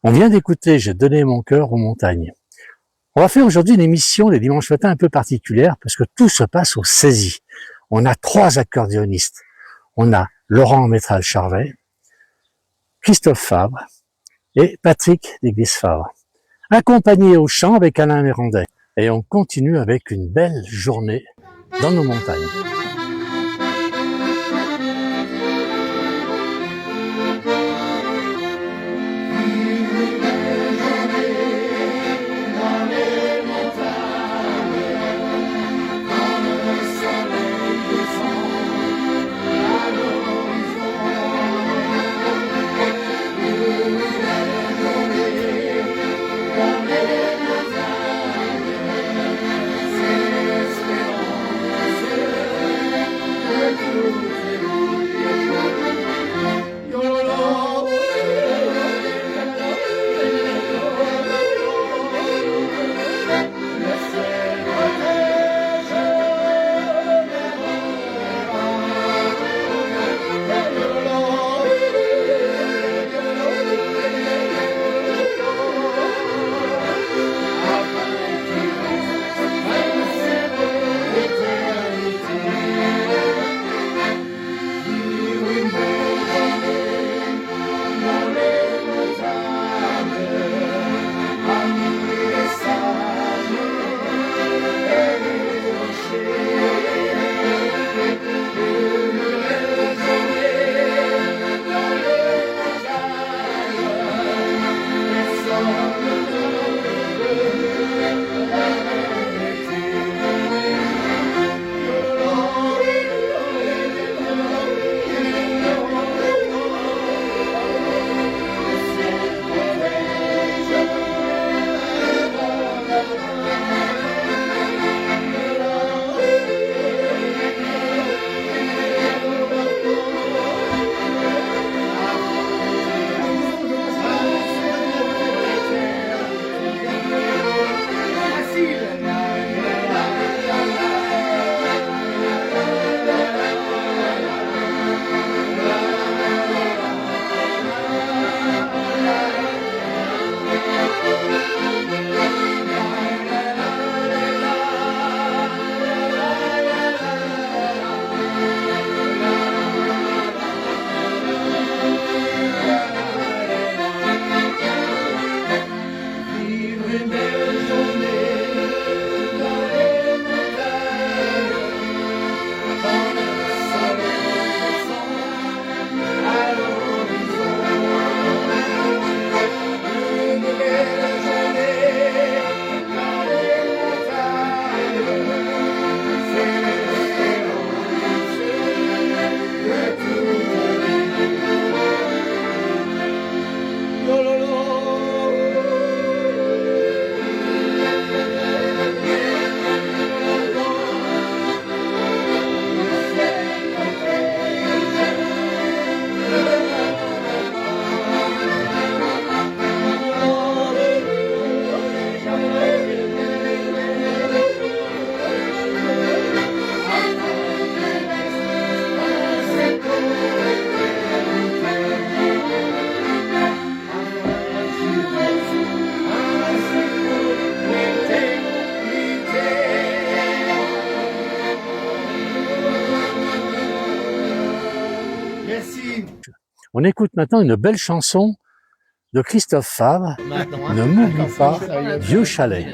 On vient d'écouter J'ai donné mon cœur aux montagnes. On va faire aujourd'hui une émission les dimanches matins un peu particulière parce que tout se passe au Saisy. On a 3 accordéonistes. On a Laurent Métral-Charvet, Christophe Fabre et Patrick d'Église-Fabre, accompagnés au chant avec Alain Mérandet. Et on continue avec une belle journée dans nos montagnes. On écoute maintenant une belle chanson de Christophe Fabre, Ne m'oublie pas, Vieux Chalet.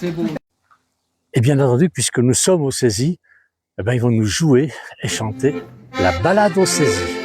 C'est beau. Et bien entendu, puisque nous sommes au Cési, eh ben, ils vont nous jouer et chanter la balade au Cési.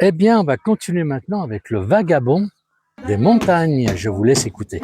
Eh bien, on va continuer maintenant avec le vagabond des montagnes. Je vous laisse écouter.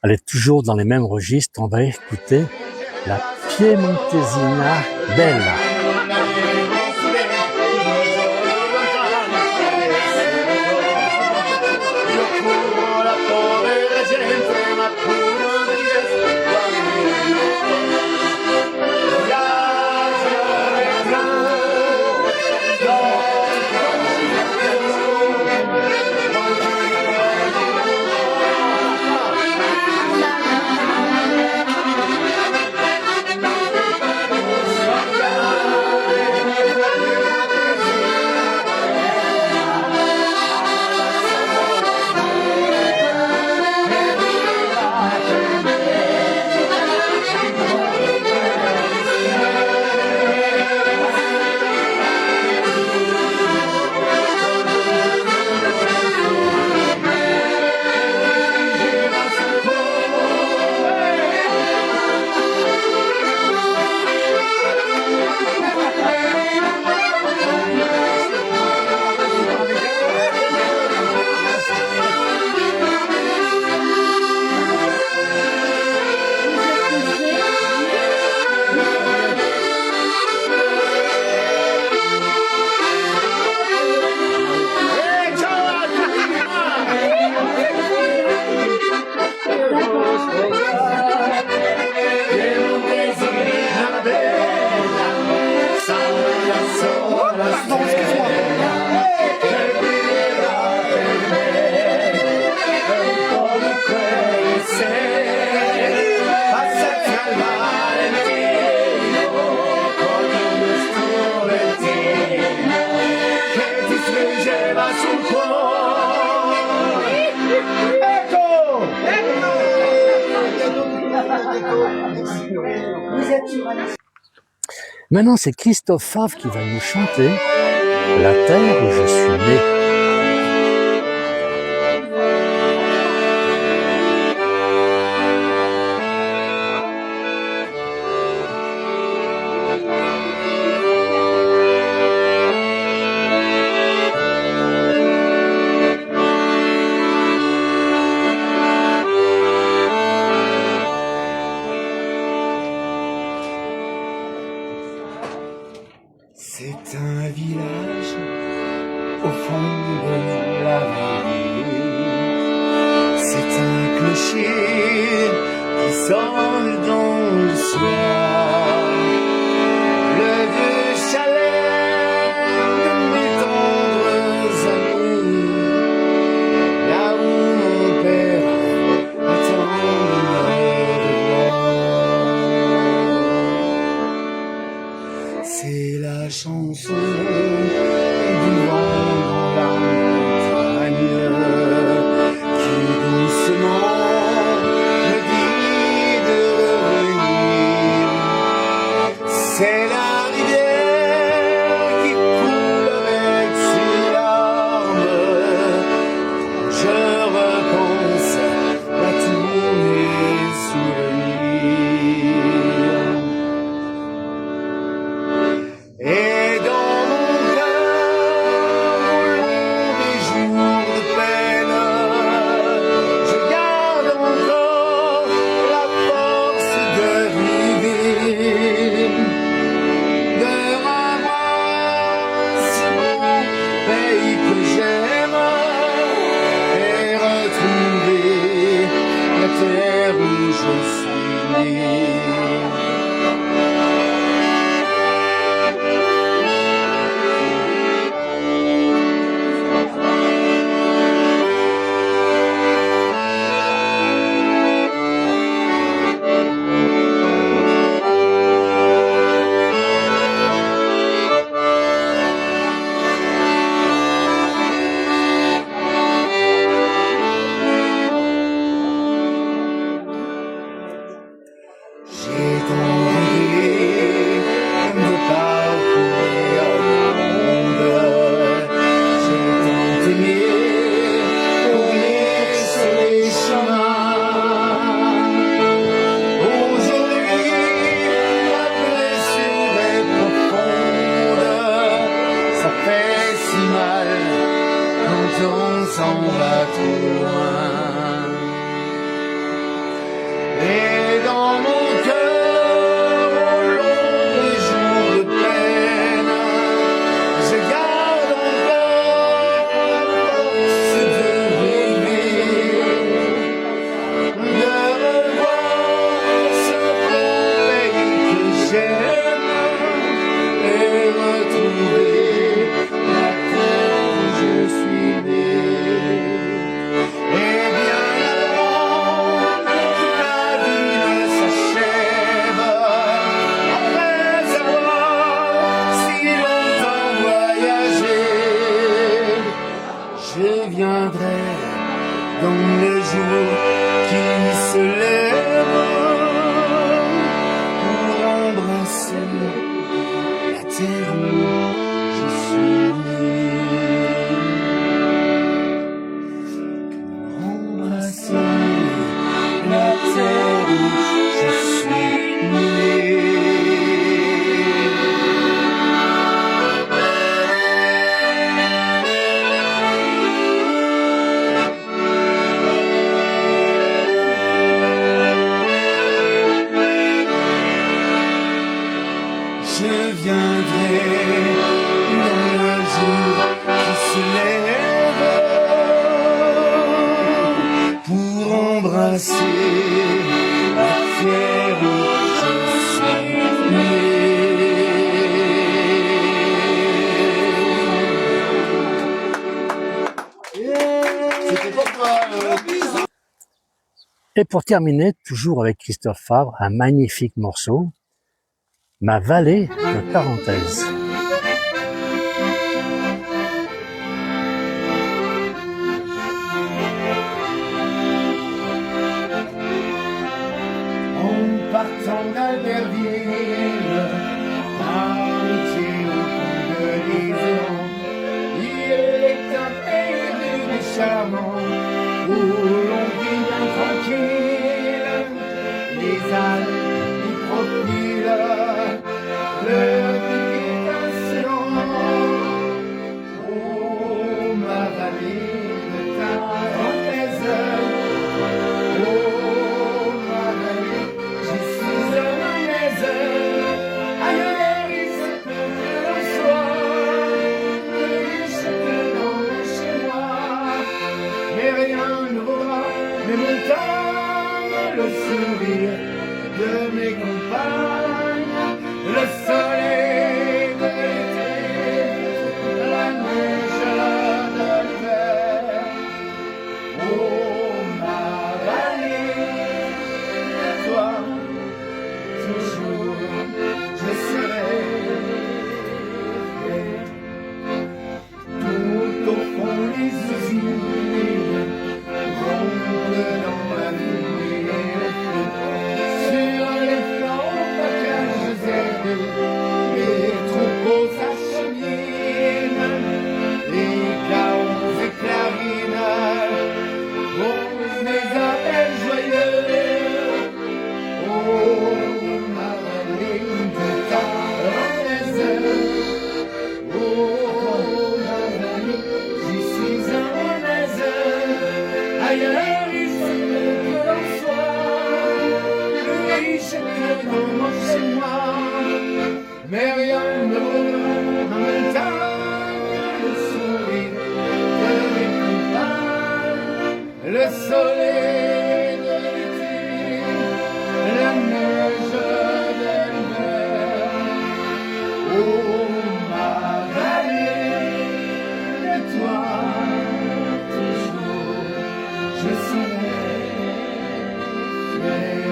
Elle est toujours dans les mêmes registres. On va écouter la Piemontesina Bella. Maintenant, c'est Christophe Favre qui va nous chanter La terre où je suis né. C'est un village au fond de la vallée. C'est un clocher qui sonne dans le soir. Le vieux chalet de mes tendres amis, là où mon père attend de voir. C'est la chanson du vent dans la montagne qui doucement me dit de revenir. C'est la rivière qui coule avec ses larmes. Je repense à tous mes souvenirs. Et dans mon cœur, au long des jours de peine, je garde encore la force de vivre, de revoir ce beau pays que j'aime et retrouver la terre où je suis né. J'ai tant rêvé de parcourir le monde. J'ai tant aimé courir sur les chemins. Aujourd'hui, la blessure est profonde. Ça fait si mal quand on s'en va trop loin. Et dans mon cœur, au long des jours de peine, je garde encore la force de rêver, de revoir ce beau pays que j'aime et retrouver la terre où je suis né. Et bien avant que la vie ne s'achève, après avoir si longtemps voyagé, je viendrai dans le jour qui se lève pour embrasser la terre où je suis né. Embrasser la terre où je suis né. Je viendrai dans le jour qui se lève pour embrasser la terre où je suis né. C'était pour toi. Et pour terminer, toujours avec Christophe Favre, un magnifique morceau, Ma vallée de Tarentaise. En partant d'Albertville, amitié au pont de l'Iséran. Il est un pays rude et charmant, où l'on vit bien tranquille. Les Alpes y profilent leur divin insolent. Oh, ma vallée de ta grandesse, oh, ma vallée, j'y suis à ma aise. Ailleurs, il se peut que l'on soit plus riche que dans chez moi. Mais rien ne vaudra mes montagnes, le sourire de mes compagnes, le soleil de l'été, la neige de l'hiver. Oh, ma vallée, de toi, toujours, je serai. Tout au fond, les usines ronflent dans la nuit et le feu. Sur les flancs, placages herbeux, les troupeaux s'acheminent, les chaos et clarines vont des appels joyeux. Oh, ma vallée de ta grandesse, oh, ma vallée, j'y suis à mon aise. Ailleurs, il se peut que l'on soit plus riche que dans chez moi. Mais rien ne vaudra en même temps le sourire de mes compagnes, le soleil de l'été, la neige de l'hiver. Oh, ma vallée, de toi, toujours, je serai fier.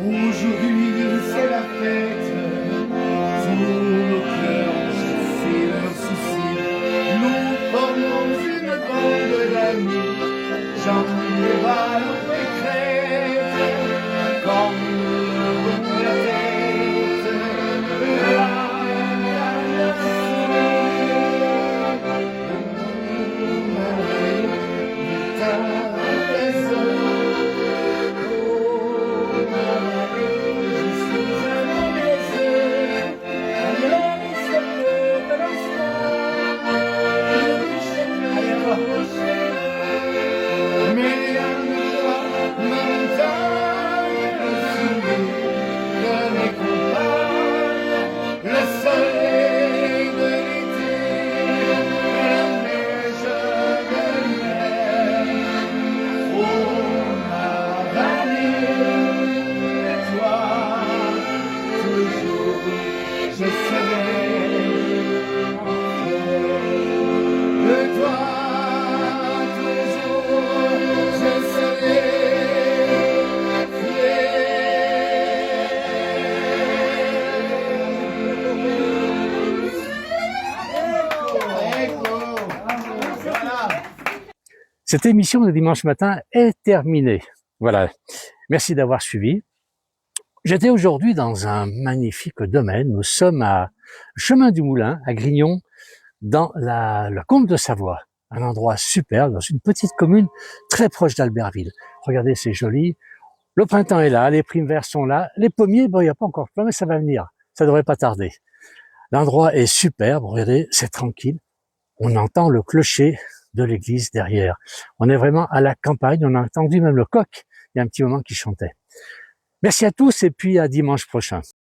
Aujourd'hui, c'est la fête, tous nos cœurs ont chassé leurs soucis. Nous formons une bande d'amis, j'en ai ballon des crêtes, quand nous levons la tête, là, je serai de toi, toujours, je serai Cette émission de dimanche matin est terminée. Voilà. Merci d'avoir suivi. J'étais aujourd'hui dans un magnifique domaine. Nous sommes à Chemin du Moulin, à Grignon, dans la Combe de Savoie. Un endroit superbe, dans une petite commune très proche d'Albertville. Regardez, c'est joli. Le printemps est là, les primes verts sont là. Les pommiers, bon, il n'y a pas encore plein, mais ça va venir. Ça devrait pas tarder. L'endroit est superbe. Regardez, c'est tranquille. On entend le clocher de l'église derrière. On est vraiment à la campagne. On a entendu même le coq. Il y a un petit moment qui chantait. Merci à tous et puis à dimanche prochain.